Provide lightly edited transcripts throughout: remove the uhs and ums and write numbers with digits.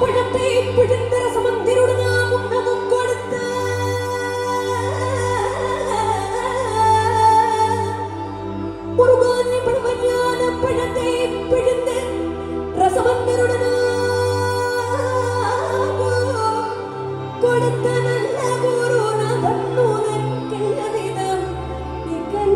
பழத்தை பிழிந்த ரசமந்திருடன் உண்ணவும் கொடுத்த முருகானே பழமையான பழத்தை பிழிந்து ரசமந்திருடன் கொடுத்த நல்ல குருநாதன் உனக்கென்ன விதம் என்று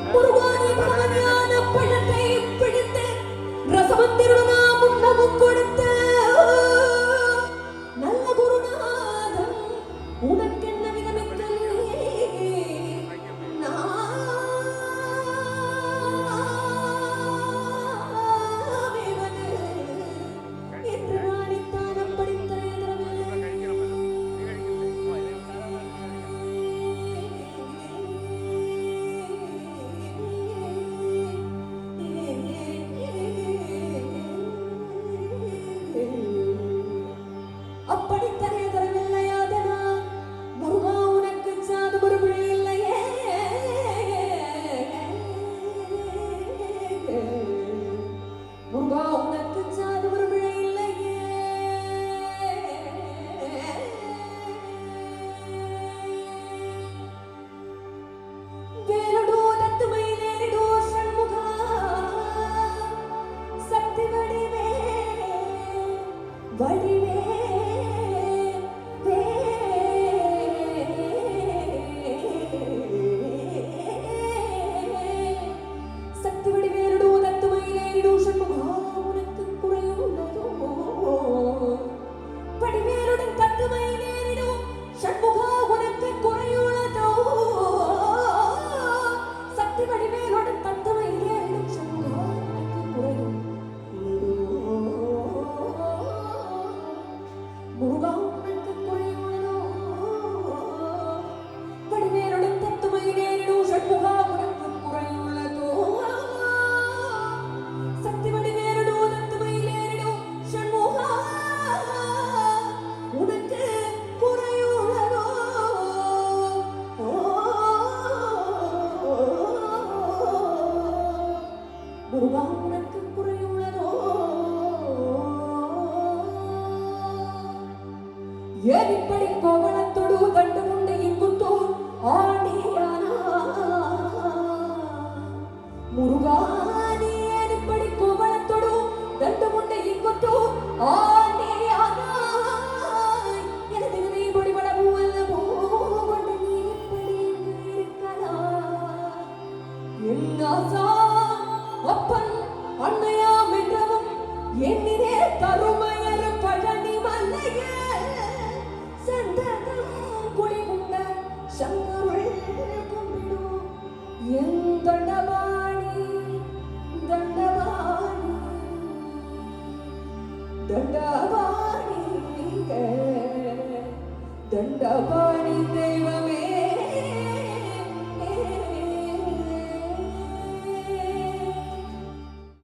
முருகானே பழமையான பழத்தை பிடித்து ரசமந்திருடன் உண்ணவும் கொடுத்த நல்ல குருநாதன் உனக்கென்ன ஏனிப்படி கோவணத்தொடு கண்டு கொண்டு இங்குத்தூர் ஆடியானா முருகானே ஏனிப்படி கோவணத்தொடு கண்டு கொண்டு இங்குத்தூர் ஆடியானா எனது நீ பொடிவளவு அல்லவோ கொண்டு நீ எப்படி இருக்கலாம் என்னாசா அப்பன் அன்னையாம் என்றவும் என்னிலே கருமையர் பழனி மல்லையே சங்கருள் கும்பிடும் என் தண்டபாணி தண்டபாணி தண்டபாணி தண்டபாணி தெய்வம்